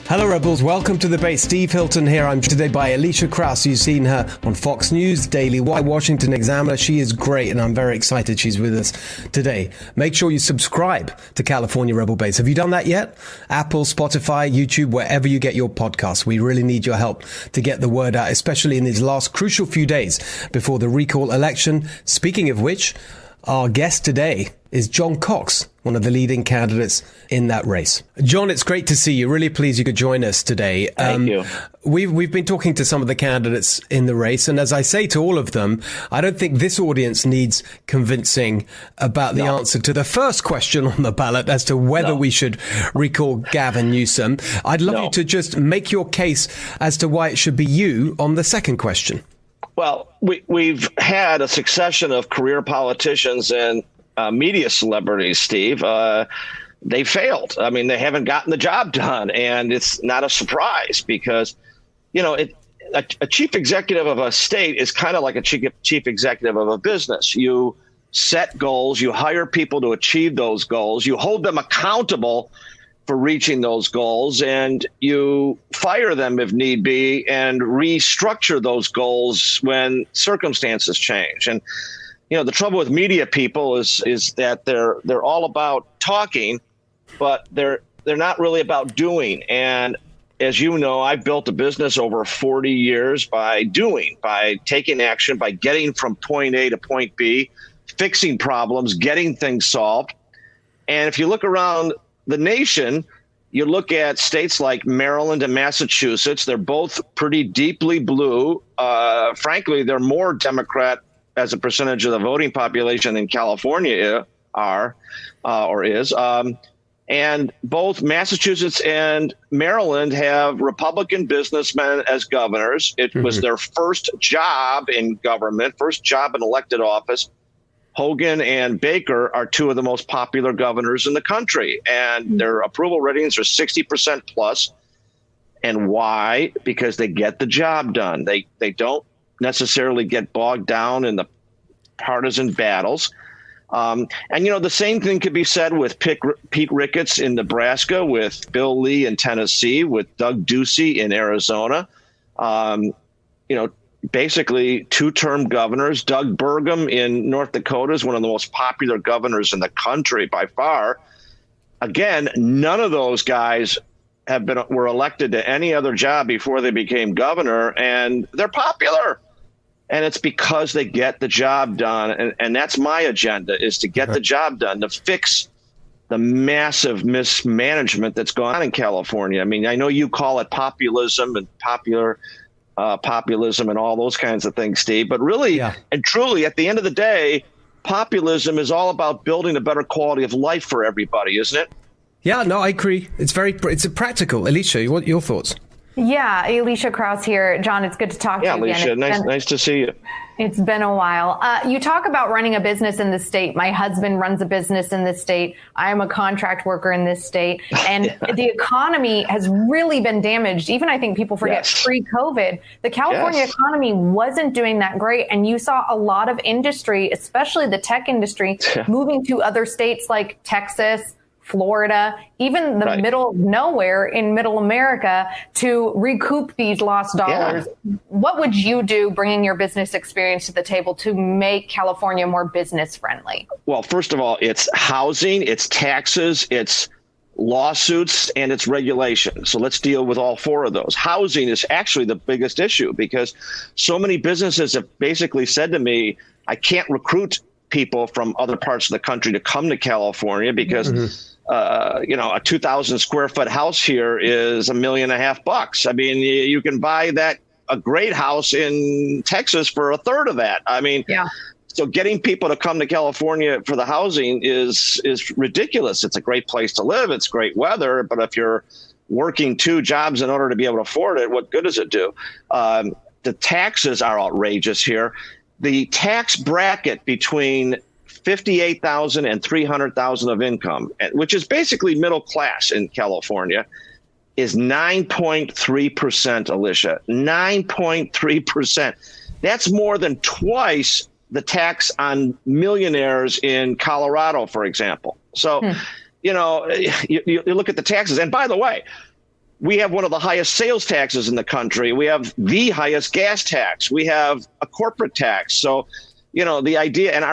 Hello, Rebels. Welcome to the base. Steve Hilton here. I'm today by Elisha Krauss. You've seen her on Fox News, Daily Washington Examiner. She is great, and I'm very excited she's with us today. Make sure you subscribe to California Rebel Base. Have you done that yet? Apple, Spotify, YouTube, wherever you get your podcasts. We really need your help to get the word out, especially in these last crucial few days before the recall election. Speaking of which, our guest today is John Cox, one of the leading candidates in that race. John, it's great to see you. Really pleased you could join us today. Thank you. We've been talking to some of the candidates in the race, and as I say to all of them, I don't think this audience needs convincing about the answer to the first question on the ballot as to whether we should recall Gavin Newsom. I'd love you to just make your case as to why it should be you on the second question. Well, we've had a succession of career politicians and media celebrities, Steve. They failed. I mean, they haven't gotten the job done. And it's not a surprise because, you know, a chief executive of a state is kind of like a chief executive of a business. You set goals, you hire people to achieve those goals, you hold them accountable for reaching those goals, and you fire them if need be and restructure those goals when circumstances change. And, you know, the trouble with media people is that they're all about talking, but they're not really about doing. And as you know, I've built a business over 40 years by doing, by taking action, by getting from point A to point B, fixing problems, getting things solved. And if you look around the nation, you look at states like Maryland and Massachusetts, they're both pretty deeply blue. Frankly, they're more Democrat as a percentage of the voting population than California is. And both Massachusetts and Maryland have Republican businessmen as governors. It was their first job in government, first job in elected office. Hogan and Baker are two of the most popular governors in the country, and their approval ratings are 60% plus. And why? Because they get the job done. They don't necessarily get bogged down in the partisan battles. And, you know, the same thing could be said with Pete Ricketts in Nebraska, with Bill Lee in Tennessee, with Doug Ducey in Arizona. You know, basically two-term governors. Doug Burgum in North Dakota is one of the most popular governors in the country by far. Again, none of those guys were elected to any other job before they became governor, and they're popular. And it's because they get the job done. And that's my agenda, is to get the job done, to fix the massive mismanagement that's gone on in California. I mean, I know you call it populism and populism and all those kinds of things, Steve, but really and truly, at the end of the day, populism is all about building a better quality of life for everybody, isn't it? Yeah, no, I agree. It's practical. Elisha, what your thoughts? Yeah, Elisha Krauss here. John, it's good to talk to you again. Elisha, nice to see you. It's been a while. You talk about running a business in this state. My husband runs a business in this state. I am a contract worker in this state. And the economy has really been damaged. Even I think people forget pre-COVID, the California economy wasn't doing that great. And you saw a lot of industry, especially the tech industry, moving to other states like Texas, Florida, even the middle of nowhere in middle America to recoup these lost dollars. What would you do bringing your business experience to the table to make California more business friendly? Well, first of all, it's housing, it's taxes, it's lawsuits, and it's regulation. So let's deal with all four of those. Housing is actually the biggest issue because so many businesses have basically said to me, I can't recruit people from other parts of the country to come to California because you know, a 2,000 square foot house here is $1.5 million. I mean, you can buy a great house in Texas for a third of that. I mean, so getting people to come to California for the housing is ridiculous. It's a great place to live. It's great weather. But if you're working two jobs in order to be able to afford it, what good does it do? The taxes are outrageous here. The tax bracket between $58,000 and $300,000 of income, which is basically middle class in California, is 9.3%, Elisha. 9.3%. That's more than twice the tax on millionaires in Colorado, for example. So, you know, you look at the taxes. And by the way, We have one of the highest sales taxes in the country. We have the highest gas tax. We have a corporate tax. So, the idea, and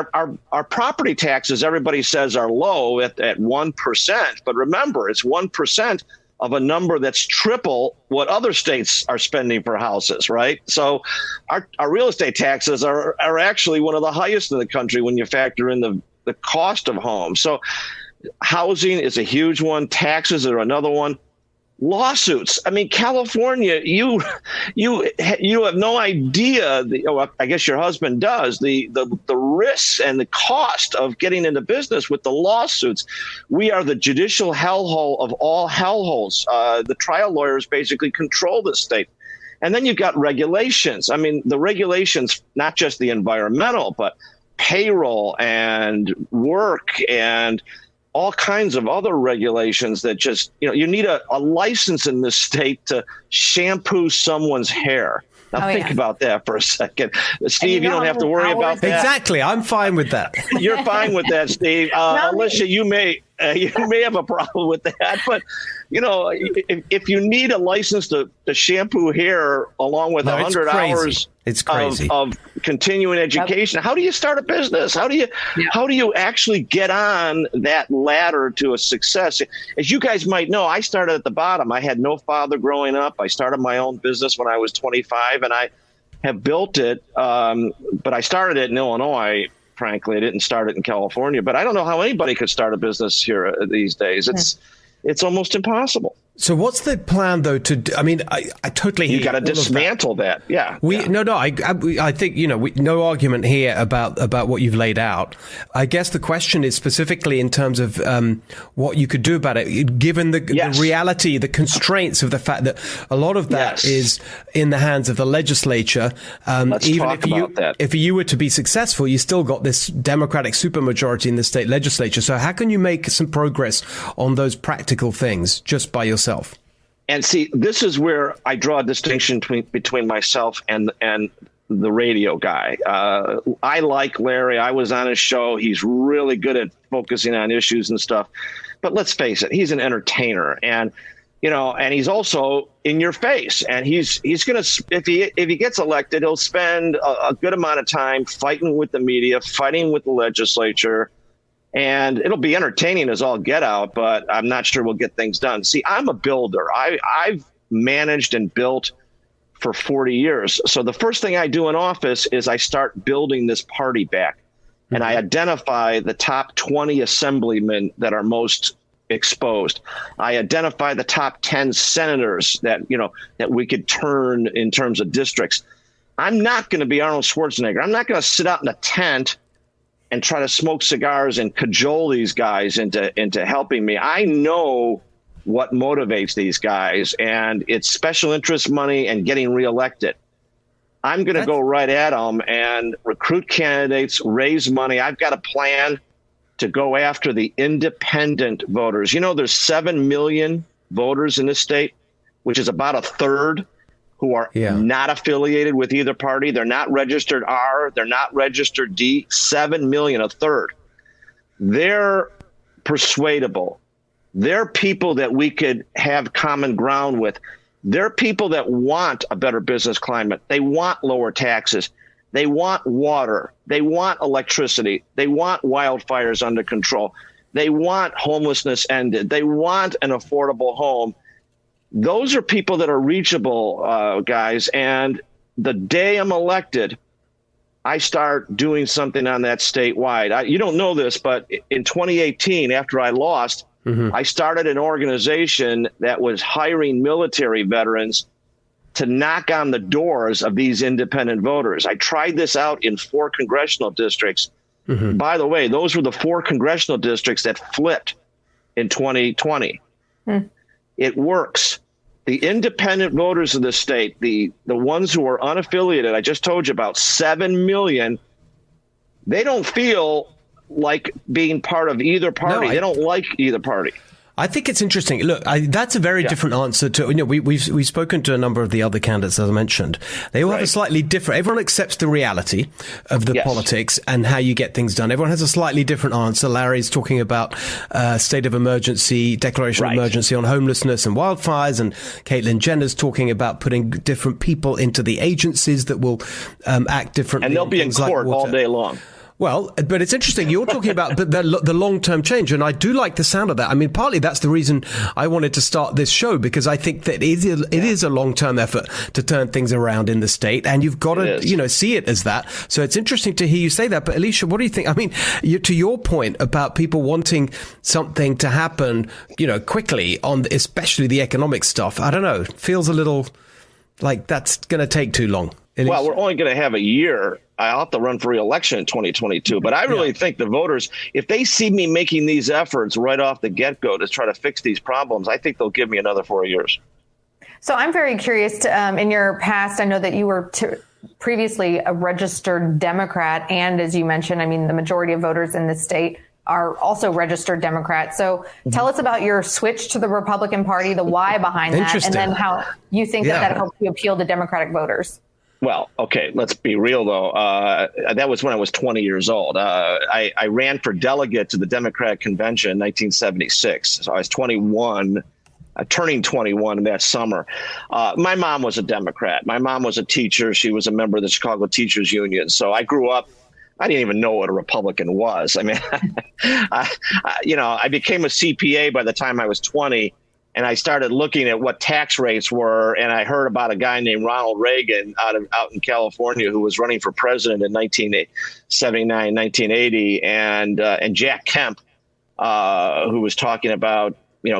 our property taxes, everybody says are low at 1%. But remember, it's 1% of a number that's triple what other states are spending for houses, right? So our real estate taxes are actually one of the highest in the country when you factor in the cost of homes. So housing is a huge one. Taxes are another one. Lawsuits. I mean, California, you have no idea. I guess your husband does. The risks and the cost of getting into business with the lawsuits. We are the judicial hellhole of all hellholes. The trial lawyers basically control the state. And then you've got regulations. I mean, the regulations, not just the environmental, but payroll and work and all kinds of other regulations that just, you need a license in this state to shampoo someone's hair. Now think about that for a second. Steve, you don't have to worry about that. Exactly. I'm fine with that. You're fine with that, Steve. Alicia, you may have a problem with that, but if you need a license to shampoo hair along with 100 hours it's crazy. Of continuing education, how do you start a business? How do you actually get on that ladder to a success? As you guys might know, I started at the bottom. I had no father growing up. I started my own business when I was 25, and I have built it. But I started it in Illinois. Frankly, I didn't start it in California, but I don't know how anybody could start a business here these days. It's almost impossible. So what's the plan, though, I totally hear you got to dismantle that. Yeah. I think, no argument here about what you've laid out. I guess the question is specifically in terms of what you could do about it, given the reality, the constraints of the fact that a lot of that is in the hands of the legislature. If you were to be successful, you still got this Democratic supermajority in the state legislature. So how can you make some progress on those practical things just by yourself? And see, this is where I draw a distinction between myself and the radio guy. I like Larry. I was on his show. He's really good at focusing on issues and stuff. But let's face it, he's an entertainer, and and he's also in your face. And he's going to, if he gets elected, he'll spend a good amount of time fighting with the media, fighting with the legislature. And it'll be entertaining as all get out, but I'm not sure we'll get things done. See, I'm a builder. I've managed and built for 40 years. So the first thing I do in office is I start building this party back. And I identify the top 20 assemblymen that are most exposed. I identify the top 10 senators that we could turn in terms of districts. I'm not going to be Arnold Schwarzenegger. I'm not going to sit out in a tent and try to smoke cigars and cajole these guys into helping me. I know what motivates these guys, and it's special interest money and getting reelected. I'm going to go right at them and recruit candidates, raise money. I've got a plan to go after the independent voters. There's 7 million voters in this state, which is about a third who are not affiliated with either party. They're not registered R. They're not registered D. 7 million, a third. They're persuadable. They're people that we could have common ground with. They're people that want a better business climate. They want lower taxes. They want water. They want electricity. They want wildfires under control. They want homelessness ended. They want an affordable home. Those are people that are reachable, guys. And the day I'm elected, I start doing something on that statewide. You don't know this, but in 2018, after I lost, I started an organization that was hiring military veterans to knock on the doors of these independent voters. I tried this out in 4 congressional districts. By the way, those were the 4 congressional districts that flipped in 2020. It works. The independent voters of the state, the ones who are unaffiliated, I just told you about 7 million, they don't feel like being part of either party. They don't like either party. I think it's interesting. Look, that's a very different answer to, we've spoken to a number of the other candidates, as I mentioned. They all have a slightly different, everyone accepts the reality of the politics and how you get things done. Everyone has a slightly different answer. Larry's talking about state of emergency, declaration of emergency on homelessness and wildfires. And Caitlyn Jenner's talking about putting different people into the agencies that will act differently. And they'll be in court all day long. Well, but it's interesting. You're talking about the long-term change, and I do like the sound of that. I mean, partly that's the reason I wanted to start this show, because I think that it is a long-term effort to turn things around in the state, and you've got to, see it as that. So it's interesting to hear you say that. But Elisha, what do you think? I mean, to your point about people wanting something to happen, quickly on especially the economic stuff, I don't know. It feels a little like that's going to take too long. Elisha? Well, we're only going to have a year. I'll have to run for re-election in 2022. But I really think the voters, if they see me making these efforts right off the get-go to try to fix these problems, I think they'll give me another 4 years. So I'm very curious, in your past, I know that you were previously a registered Democrat. And as you mentioned, I mean, the majority of voters in this state are also registered Democrats. So tell us about your switch to the Republican Party, the why behind that, and then how you think that helps you appeal to Democratic voters. Well, okay, let's be real, though. That was when I was 20 years old. I ran for delegate to the Democratic Convention in 1976. So I was 21, turning 21 that summer. My mom was a Democrat. My mom was a teacher. She was a member of the Chicago Teachers Union. So I grew up, I didn't even know what a Republican was. I mean, I became a CPA by the time I was 20. And I started looking at what tax rates were, and I heard about a guy named Ronald Reagan out in California who was running for president in 1979, 1980, and Jack Kemp, who was talking about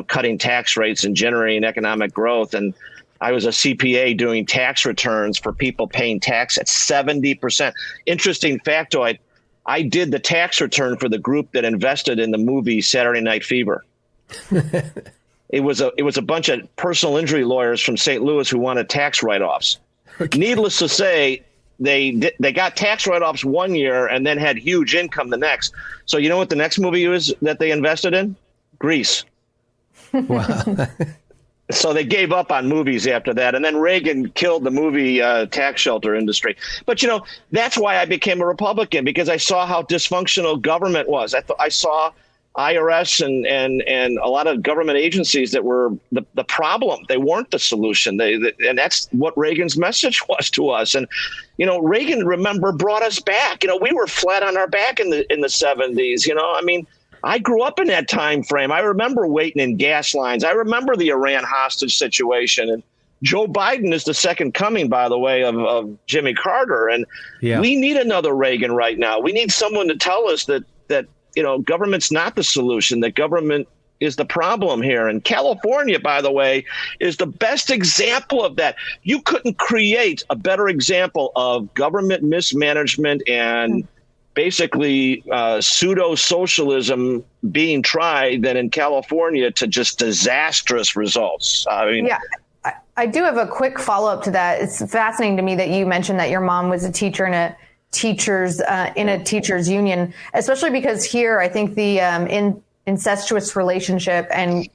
cutting tax rates and generating economic growth. And I was a CPA doing tax returns for people paying tax at 70%. Interesting factoid: I did the tax return for the group that invested in the movie Saturday Night Fever. It was a bunch of personal injury lawyers from St. Louis who wanted tax write-offs. Okay. Needless to say, they got tax write-offs one year and then had huge income the next. So you know what the next movie was that they invested in? Grease. Wow. So they gave up on movies after that. And then Reagan killed the movie tax shelter industry. But, that's why I became a Republican, because I saw how dysfunctional government was. I saw IRS and a lot of government agencies that were the problem. They weren't the solution. And that's what Reagan's message was to us. And, Reagan, remember, brought us back. We were flat on our back in the 70s. I mean, I grew up in that time frame. I remember waiting in gas lines. I remember the Iran hostage situation. And Joe Biden is the second coming, by the way, of Jimmy Carter. And we need another Reagan right now. We need someone to tell us that government's not the solution, that government is the problem here. And California, by the way, is the best example of that. You couldn't create a better example of government mismanagement and basically pseudo-socialism being tried than in California to just disastrous results. I mean, I do have a quick follow-up to that. It's fascinating to me that you mentioned that your mom was a teacher in a teachers union, especially because here I think the incestuous relationship and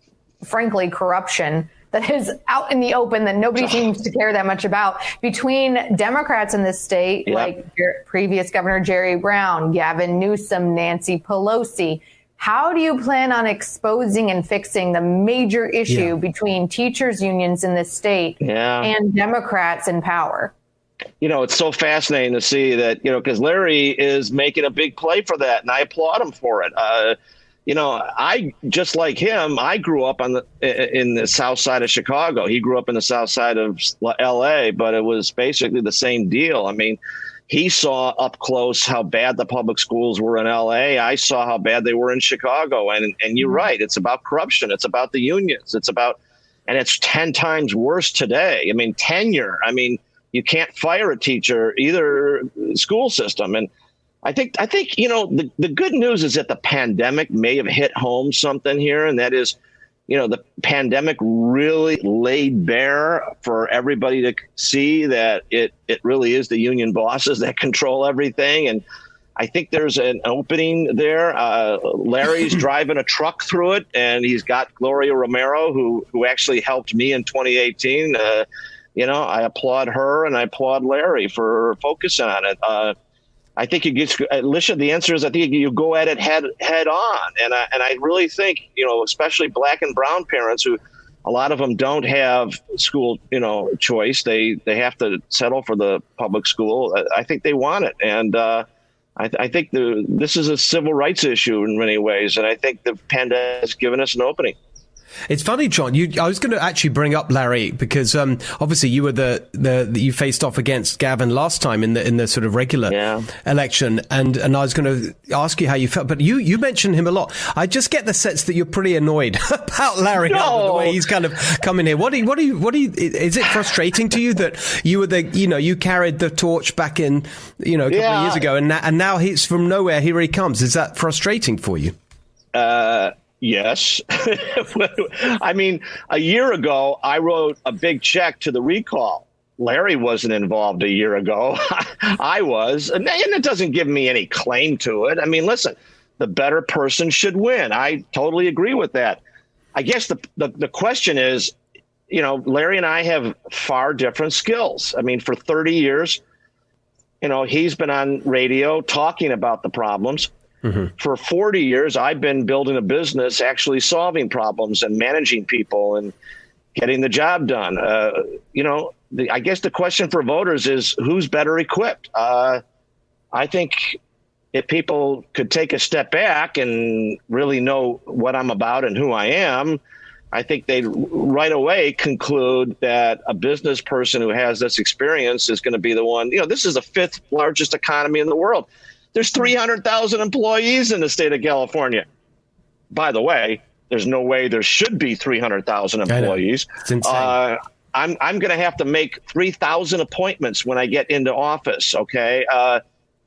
frankly corruption that is out in the open that nobody seems to care that much about between Democrats in this state, like previous Governor Jerry Brown, Gavin Newsom, Nancy Pelosi. How do you plan on exposing and fixing the major issue between teachers unions in this state and Democrats in power? It's so fascinating to see that, because Larry is making a big play for that, and I applaud him for it. I just like him. I grew up in the south side of Chicago. He grew up in the south side of L.A., but it was basically the same deal. I mean, he saw up close how bad the public schools were in L.A. I saw how bad they were in Chicago. And you're right. It's about corruption. It's about the unions. And it's 10 times worse today. I mean, tenure. I mean, you can't fire a teacher, either school system. And I think the good news is that the pandemic may have hit home something here. And that is, the pandemic really laid bare for everybody to see that it really is the union bosses that control everything. And I think there's an opening there. Larry's driving a truck through it, and he's got Gloria Romero, who actually helped me in 2018. I applaud her, and I applaud Larry for focusing on it. I think Elisha, the answer is I think you go at it head on. And I really think, especially black and brown parents who a lot of them don't have school, choice. They have to settle for the public school. I think they want it. And I think this is a civil rights issue in many ways. And I think the pandemic has given us an opening. It's funny, John. I was going to actually bring up Larry because obviously you were you faced off against Gavin last time in the sort of regular election, and I was going to ask you how you felt, but you mentioned him a lot. I just get the sense that you're pretty annoyed about Larry, the way he's kind of come in here. What do you? Is it frustrating to you that you were you carried the torch back in a couple of years ago, and now he's from nowhere. Here he comes. Is that frustrating for you? Yes. I mean, a year ago, I wrote a big check to the recall. Larry wasn't involved a year ago. I was. And it doesn't give me any claim to it. I mean, listen, the better person should win. I totally agree with that. I guess the question is, Larry and I have far different skills. I mean, for 30 years, he's been on radio talking about the problems. Mm-hmm. For 40 years, I've been building a business, actually solving problems and managing people and getting the job done. I guess the question for voters is who's better equipped? I think if people could take a step back and really know what I'm about and who I am, I think they'd right away conclude that a business person who has this experience is going to be the one. This is the 5th largest economy in the world. There's 300,000 employees in the state of California. By the way, there's no way there should be 300,000 employees. It's insane. I'm going to have to make 3,000 appointments when I get into office. Okay.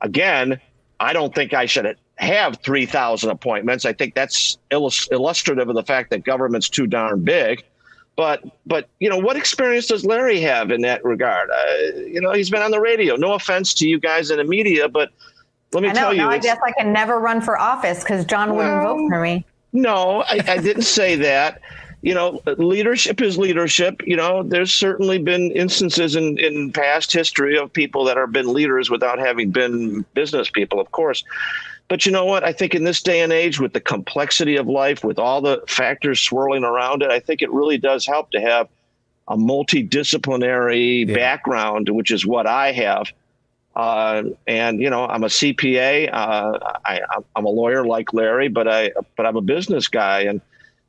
Again, I don't think I should have 3,000 appointments. I think that's illustrative of the fact that government's too darn big. But what experience does Larry have in that regard? He's been on the radio. No offense to you guys in the media, but let me tell you. I guess I can never run for office because John wouldn't vote for me. No, I didn't say that. Leadership is leadership. There's certainly been instances in past history of people that have been leaders without having been business people, of course. But you know what? I think in this day and age, with the complexity of life, with all the factors swirling around it, I think it really does help to have a multidisciplinary background, which is what I have. I'm a CPA. I'm a lawyer like Larry, but I'm a business guy, and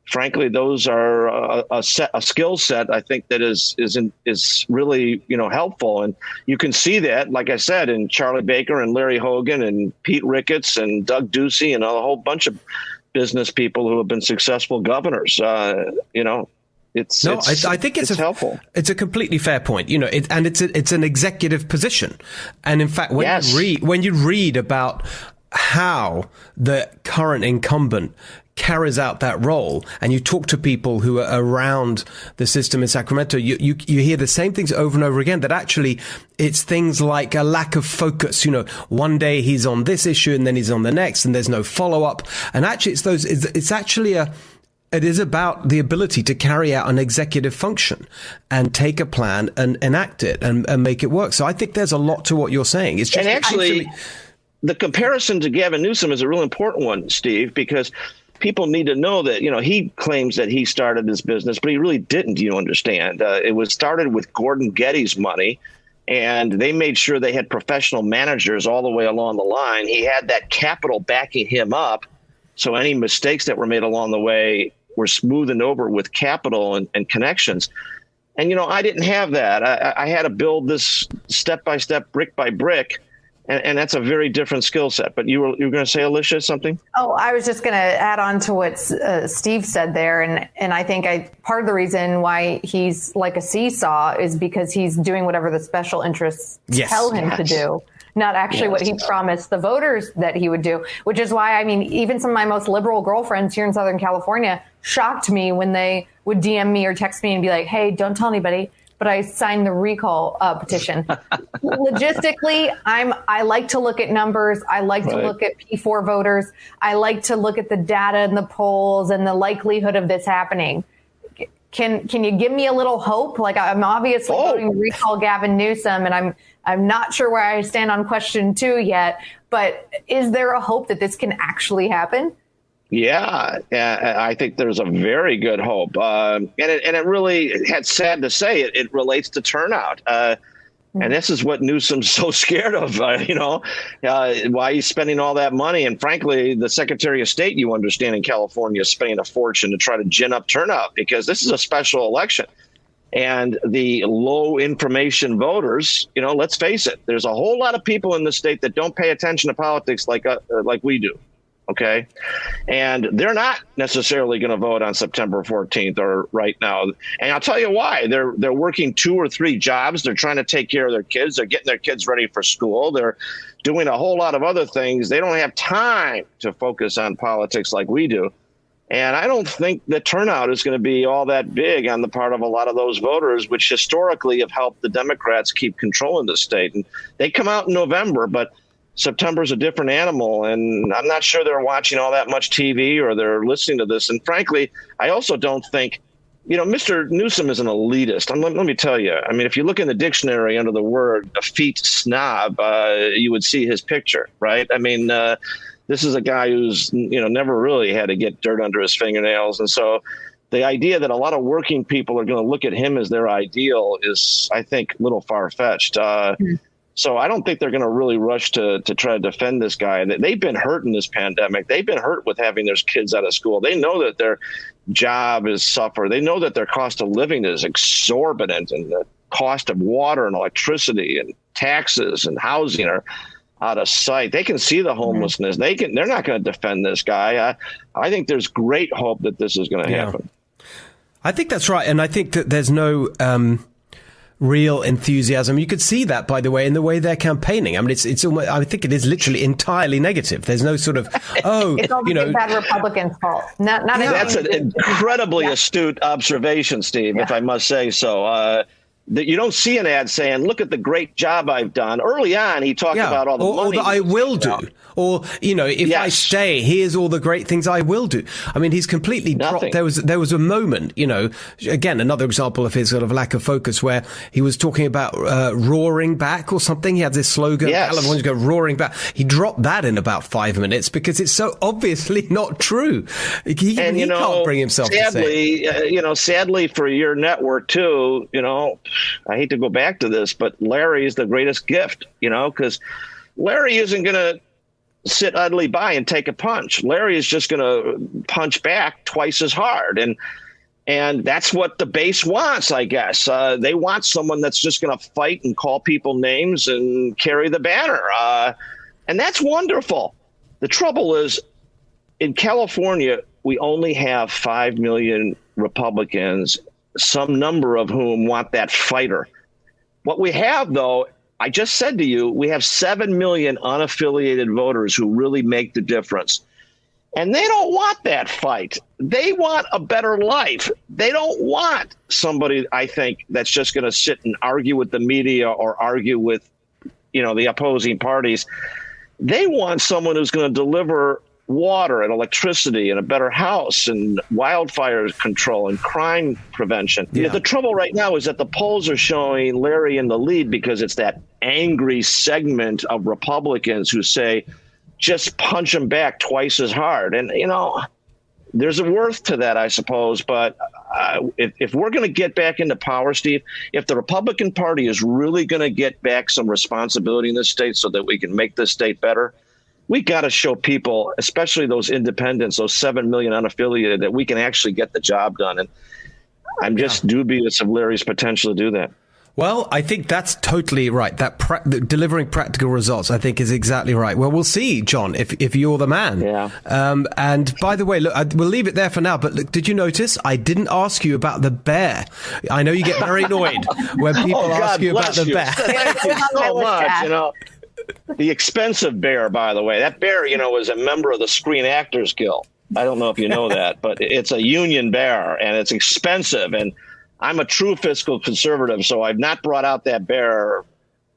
frankly, those are a skill set I think that is really helpful, and you can see that, like I said, in Charlie Baker and Larry Hogan and Pete Ricketts and Doug Ducey and a whole bunch of business people who have been successful governors. I think it's helpful. It's a completely fair point, and it's an executive position. And in fact, when you read about how the current incumbent carries out that role, and you talk to people who are around the system in Sacramento, you hear the same things over and over again, that actually it's things like a lack of focus. One day he's on this issue and then he's on the next, and there's no follow up. And actually it is about the ability to carry out an executive function and take a plan and enact it and make it work. So I think there's a lot to what you're saying. It's just actually the comparison to Gavin Newsom is a real important one, Steve, because people need to know that, he claims that he started this business, but he really didn't, you understand. It was started with Gordon Getty's money, and they made sure they had professional managers all the way along the line. He had that capital backing him up. So any mistakes that were made along the way were smoothened over with capital and connections. And, I didn't have that. I had to build this step by step, brick by brick. And that's a very different skill set. But you were going to say, Elisha, something? Oh, I was just going to add on to what Steve said there. And I think part of the reason why he's like a seesaw is because he's doing whatever the special interests tell him to do, not actually what he promised the voters that he would do, which is why, even some of my most liberal girlfriends here in Southern California shocked me when they would DM me or text me and be like, hey, don't tell anybody, but but I signed the recall petition. Logistically, I like to look at numbers. I like to look at P4 voters. I like to look at the data and the polls and the likelihood of this happening. Can you give me a little hope? Like, I'm obviously voting to recall Gavin Newsom, and I'm not sure where I stand on question 2 yet. But is there a hope that this can actually happen? Yeah, I think there's a very good hope. And it really, it's sad to say, it relates to turnout. And this is what Newsom's so scared of, why he's spending all that money. And frankly, the Secretary of State, you understand, in California is spending a fortune to try to gin up turnout because this is a special election. And the low information voters, let's face it, there's a whole lot of people in the state that don't pay attention to politics like we do. OK, and they're not necessarily going to vote on September 14th or right now. And I'll tell you why. They're working 2 or 3 jobs. They're trying to take care of their kids. They're getting their kids ready for school. They're doing a whole lot of other things. They don't have time to focus on politics like we do. And I don't think the turnout is going to be all that big on the part of a lot of those voters, which historically have helped the Democrats keep control in the state. And they come out in November, but September's a different animal, and I'm not sure they're watching all that much TV or they're listening to this. And frankly, I also don't think, Mr. Newsom is an elitist. Let me tell you, I mean, if you look in the dictionary under the word effete snob, you would see his picture, right? I mean, this is a guy who's, never really had to get dirt under his fingernails. And so the idea that a lot of working people are going to look at him as their ideal is, I think, a little far-fetched. So I don't think they're going to really rush to try to defend this guy. They've been hurt in this pandemic. They've been hurt with having their kids out of school. They know that their job is suffer. They know that their cost of living is exorbitant, and the cost of water and electricity and taxes and housing are out of sight. They can see the homelessness. They're not going to defend this guy. I think there's great hope that this is going to happen. I think that's right. And I think that there's no real enthusiasm. You could see that, by the way, in the way they're campaigning. I mean, it's almost, I think it is literally entirely negative. There's no sort of, it's all the bad Republicans' fault. That's an incredibly astute observation, Steve, if I must say so. That you don't see an ad saying, look at the great job I've done. Early on, he talked about all the money. Or that I will do. Or, if I stay, here's all the great things I will do. I mean, he's completely dropped. There was a moment, again, another example of his sort of lack of focus, where he was talking about roaring back or something. He had this slogan, Californians go roaring back. He dropped that in about 5 minutes because it's so obviously not true. He can't bring himself to say it. Sadly for your network, too, I hate to go back to this, but Larry is the greatest gift, because Larry isn't going to sit idly by and take a punch. Larry is just going to punch back twice as hard. And that's what the base wants, I guess. They want someone that's just going to fight and call people names and carry the banner. And that's wonderful. The trouble is, in California, we only have 5 million Republicans, some number of whom want that fighter. What we have, though, I just said to you, we have 7 million unaffiliated voters who really make the difference. And they don't want that fight. They want a better life. They don't want somebody, I think, that's just going to sit and argue with the media or argue with, the opposing parties. They want someone who's going to deliver water and electricity and a better house and wildfire control and crime prevention. Yeah. The trouble right now is that the polls are showing Larry in the lead because it's that angry segment of Republicans who say, just punch him back twice as hard. And, there's a worth to that, I suppose. But if we're going to get back into power, Steve, if the Republican Party is really going to get back some responsibility in this state so that we can make this state better, we got to show people, especially those independents, those 7 million unaffiliated, that we can actually get the job done. And I'm just dubious of Larry's potential to do that. Well, I think that's totally right. That delivering practical results, I think, is exactly right. Well, we'll see, John, if you're the man. Yeah. And by the way, look, we'll leave it there for now. But look, did you notice I didn't ask you about the bear? I know you get very annoyed when people ask you about the bear. Thank you so much. The expensive bear, by the way. That bear, was a member of the Screen Actors Guild. I don't know if you know that, but it's a union bear, and it's expensive. And I'm a true fiscal conservative, so I've not brought out that bear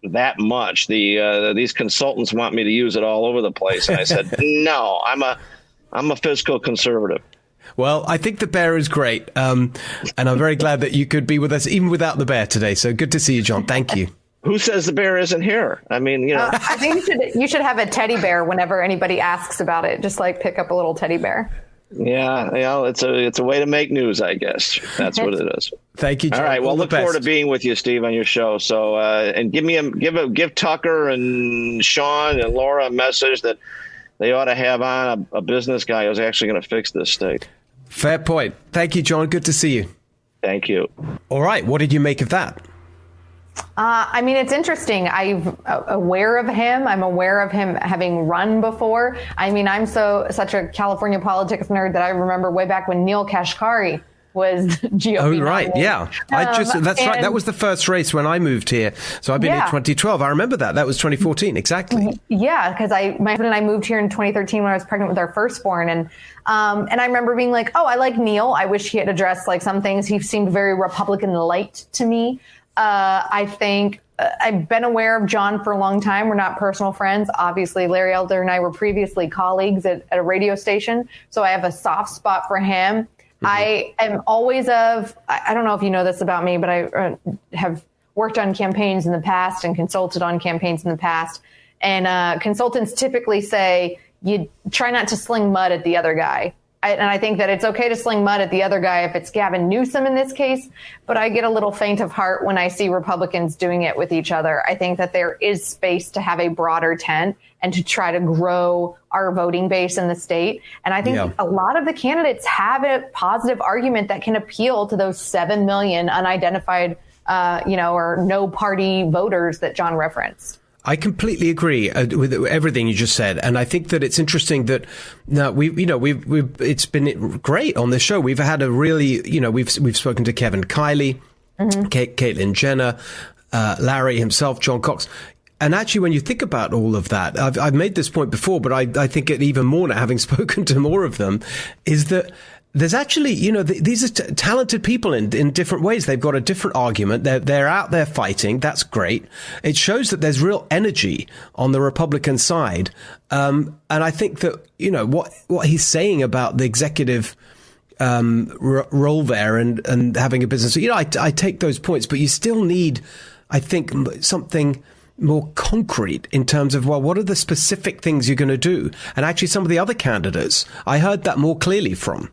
that much. These consultants want me to use it all over the place. And I said, no, I'm a fiscal conservative. Well, I think the bear is great. And I'm very glad that you could be with us even without the bear today. So good to see you, John. Thank you. Who says the bear isn't here? I mean, I think you should have a teddy bear whenever anybody asks about it. Just like pick up a little teddy bear. Yeah, it's a way to make news, I guess. That's what it is. Thank you, John. All right. Well, look forward to being with you, Steve, on your show. So, and give Tucker and Sean and Laura a message that they ought to have on a business guy who's actually going to fix this state. Fair point. Thank you, John. Good to see you. Thank you. All right. What did you make of that? I mean, it's interesting. I'm aware of him. I'm aware of him having run before. I mean, I'm such a California politics nerd that I remember way back when Neil Kashkari was GOP. Oh, right. nominee. Yeah. That's right. That was the first race when I moved here. So I've been in 2012. I remember that. That was 2014. Exactly. Yeah. Because my husband and I moved here in 2013 when I was pregnant with our firstborn. And I remember being like, oh, I like Neil. I wish he had addressed like some things. He seemed very Republican light to me. I think I've been aware of John for a long time. We're not personal friends. Obviously, Larry Elder and I were previously colleagues at a radio station. So I have a soft spot for him. Mm-hmm. I am always I don't know if you know this about me, but I have worked on campaigns in the past and consulted on campaigns in the past. And consultants typically say, you try not to sling mud at the other guy. And I think that it's okay to sling mud at the other guy if it's Gavin Newsom in this case, but I get a little faint of heart when I see Republicans doing it with each other. I think that there is space to have a broader tent and to try to grow our voting base in the state. And I think a lot of the candidates have a positive argument that can appeal to those 7 million unidentified, or no party voters that John referenced. I completely agree with everything you just said, and I think that it's interesting that now it's been great on this show. We've had a really, we've spoken to Kevin Kiley, Caitlyn Jenner, Larry himself, John Cox. And actually, when you think about all of that, I've made this point before, but I think it even more now, having spoken to more of them, is that there's actually, these are talented people in different ways. They've got a different argument. They're out there fighting. That's great. It shows that there's real energy on the Republican side. And I think that, what he's saying about the executive role there and having a business, I take those points, but you still need, I think, something more concrete in terms of, well, what are the specific things you're going to do? And actually, some of the other candidates, I heard that more clearly from.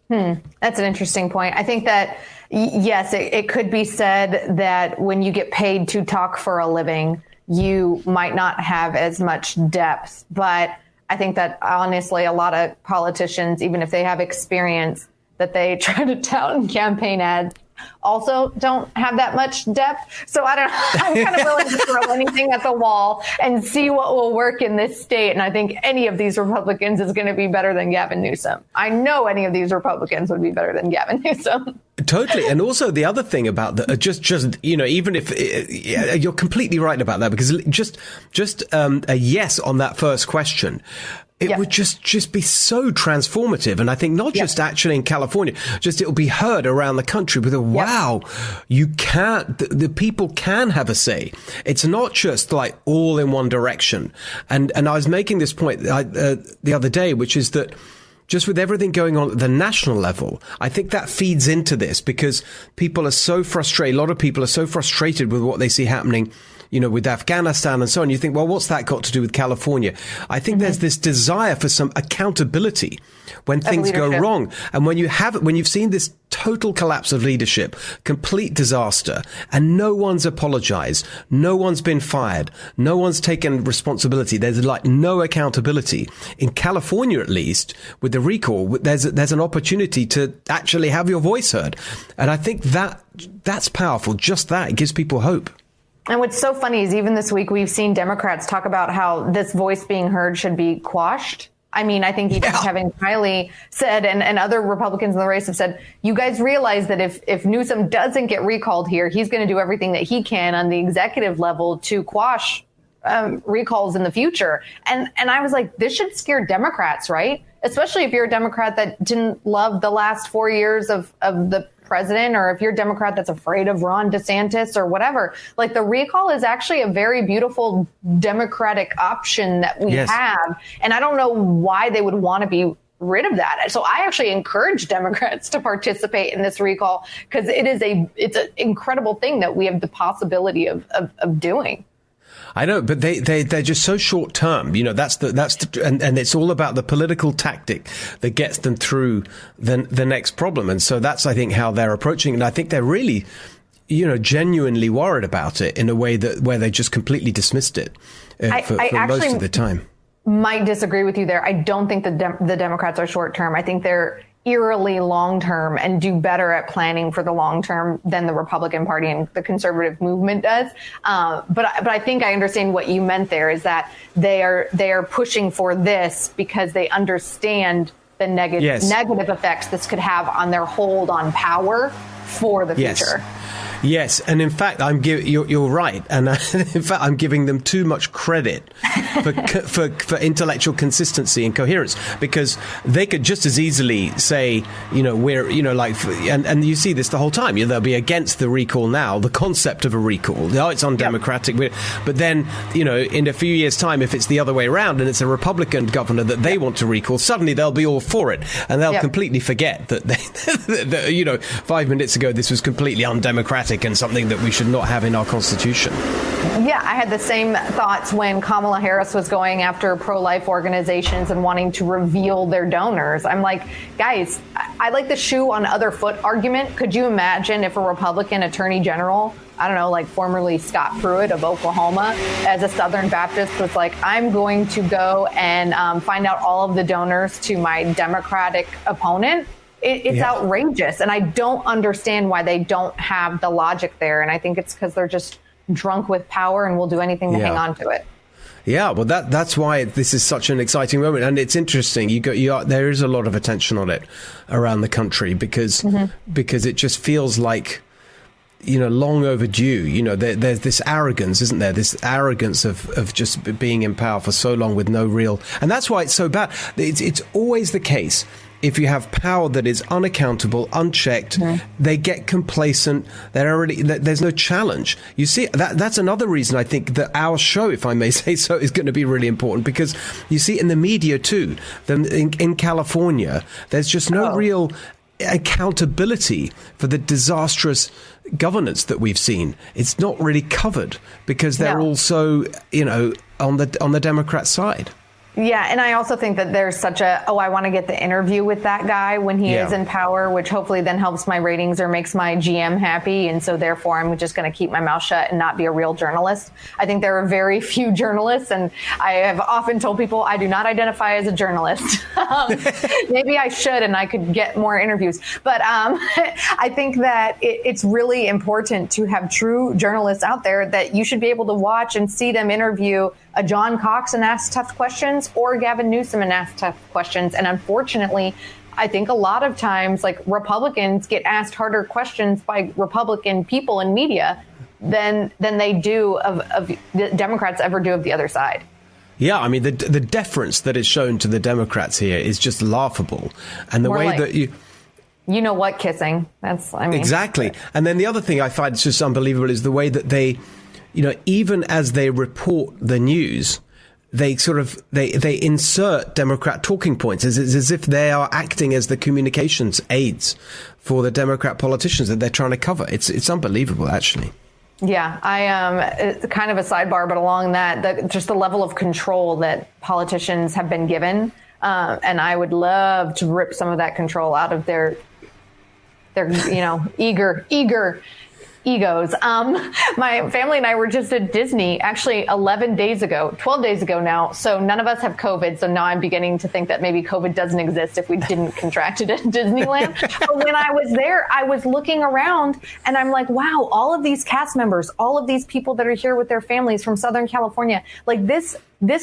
That's an interesting point. I think that, yes, it could be said that when you get paid to talk for a living, you might not have as much depth. But I think that, honestly, a lot of politicians, even if they have experience that they try to tout in campaign ads, also don't have that much depth. So I'm kind of willing to throw anything at the wall and see what will work in this state. And I think any of these Republicans is going to be better than Gavin Newsom. I know any of these Republicans would be better than Gavin Newsom. Totally. And also the other thing about that, even if you're completely right about that, because just a yes on that first question, it would just be so transformative. And I think not just actually in California, it'll be heard around the country with wow, you can't, the people can have a say. It's not just like all in one direction. And I was making this point the other day, which is that just with everything going on at the national level, I think that feeds into this because people are so frustrated. A lot of people are so frustrated with what they see happening, with Afghanistan and so on. You think, well, what's that got to do with California? I think there's this desire for some accountability when things go wrong. And when you've seen this total collapse of leadership, complete disaster, and no one's apologized, no one's been fired, no one's taken responsibility. There's like no accountability. In California, at least, with the recall, there's an opportunity to actually have your voice heard. And I think that's powerful. Just that, it gives people hope. And what's so funny is even this week, we've seen Democrats talk about how this voice being heard should be quashed. I mean, I think even Kevin Kiley said, and other Republicans in the race have said, you guys realize that if Newsom doesn't get recalled here, he's going to do everything that he can on the executive level to quash recalls in the future. And I was like, this should scare Democrats, right? Especially if you're a Democrat that didn't love the last 4 years of the president, or if you're a Democrat that's afraid of Ron DeSantis or whatever, like the recall is actually a very beautiful democratic option that we have. And I don't know why they would want to be rid of that. So I actually encourage Democrats to participate in this recall, because it's an incredible thing that we have the possibility of doing. I know, but they're just so short term. You know, and it's all about the political tactic that gets them through the next problem. And so that's, I think, how they're approaching it. And I think they're really, genuinely worried about it in a way where they just completely dismissed it for most of the time. Might disagree with you there. I don't think the Democrats are short term. I think they're eerily long term and do better at planning for the long term than the Republican Party and the conservative movement does. But I think I understand what you meant there, is that they are pushing for this because they understand the negative effects this could have on their hold on power for the future. Yes, and in fact, you're right, and in fact, I'm giving them too much credit for intellectual consistency and coherence, because they could just as easily say, we're, and you see this the whole time. They'll be against the recall now, the concept of a recall. Oh, it's undemocratic, but then, in a few years' time, if it's the other way around and it's a Republican governor that they want to recall, suddenly they'll be all for it, and they'll completely forget that 5 minutes ago this was completely undemocratic and something that we should not have in our Constitution. Yeah, I had the same thoughts when Kamala Harris was going after pro-life organizations and wanting to reveal their donors. I'm like, guys, I like the shoe on other foot argument. Could you imagine if a Republican attorney general, I don't know, like formerly Scott Pruitt of Oklahoma, as a Southern Baptist, was like, I'm going to go and find out all of the donors to my Democratic opponent? It's outrageous. And I don't understand why they don't have the logic there. And I think it's because they're just drunk with power and will do anything to hang on to it. Yeah, well, that's why this is such an exciting moment. And it's interesting. There is a lot of attention on it around the country because it just feels like, long overdue. There's this arrogance, isn't there? This arrogance of just being in power for so long with no real. And that's why it's so bad. It's always the case. If you have power that is unaccountable, unchecked, they get complacent. There's no challenge. You see, that's another reason I think that our show, if I may say so, is going to be really important, because you see in the media too, in California, there's just no real accountability for the disastrous governance that we've seen. It's not really covered because they're also, on the Democrat side. Yeah, and I also think that there's such I want to get the interview with that guy when he is in power, which hopefully then helps my ratings or makes my GM happy. And so therefore, I'm just going to keep my mouth shut and not be a real journalist. I think there are very few journalists, and I have often told people I do not identify as a journalist. Maybe I should, and I could get more interviews. But I think that it's really important to have true journalists out there that you should be able to watch and see them interview a John Cox and ask tough questions, or Gavin Newsom and ask tough questions. And unfortunately, I think a lot of times, like, Republicans get asked harder questions by Republican people in media than they do of the Democrats ever do of the other side. Yeah, I mean, the deference that is shown to the Democrats here is just laughable. And the More way like, that you know what, kissing. Exactly. And then the other thing I find just unbelievable is the way that they, even as they report the news, they sort of they insert Democrat talking points as if they are acting as the communications aides for the Democrat politicians that they're trying to cover. It's unbelievable, actually. Yeah, it's kind of a sidebar, but along that, just the level of control that politicians have been given, and I would love to rip some of that control out of their eager egos. My family and I were just at Disney actually 12 days ago now. So none of us have COVID. So now I'm beginning to think that maybe COVID doesn't exist if we didn't contract it at Disneyland. But when I was there, I was looking around and I'm like, wow, all of these cast members, all of these people that are here with their families from Southern California, like this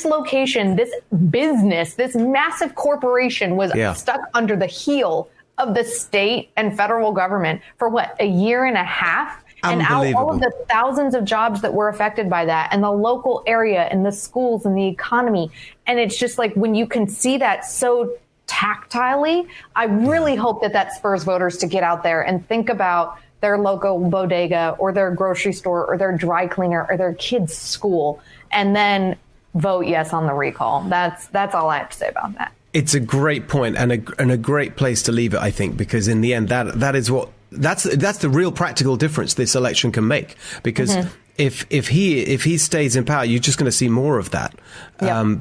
location, this business, this massive corporation was stuck under the heel of the state and federal government for a year and a half? And all of the thousands of jobs that were affected by that, and the local area and the schools and the economy. And it's just like, when you can see that so tactilely. I really hope that spurs voters to get out there and think about their local bodega or their grocery store or their dry cleaner or their kid's school, and then vote yes on the recall. That's all I have to say about that. It's a great point and a great place to leave it, I think, because in the end, that's the real practical difference this election can make. Because if he stays in power, you're just going to see more of that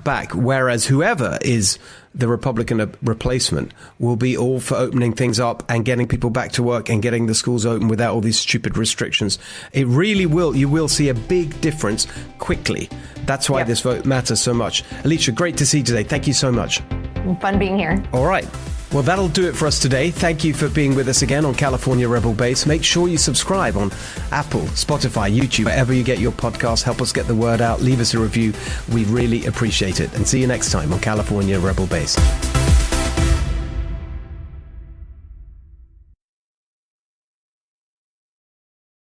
back. Whereas whoever is the Republican replacement will be all for opening things up and getting people back to work and getting the schools open without all these stupid restrictions. It really will. You will see a big difference quickly. That's why this vote matters so much. Elisha, great to see you today. Thank you so much. Fun being here. All right. Well, that'll do it for us today. Thank you for being with us again on California Rebel Base. Make sure you subscribe on Apple, Spotify, YouTube, wherever you get your podcasts. Help us get the word out. Leave us a review. We really appreciate it. And see you next time on California Rebel Base.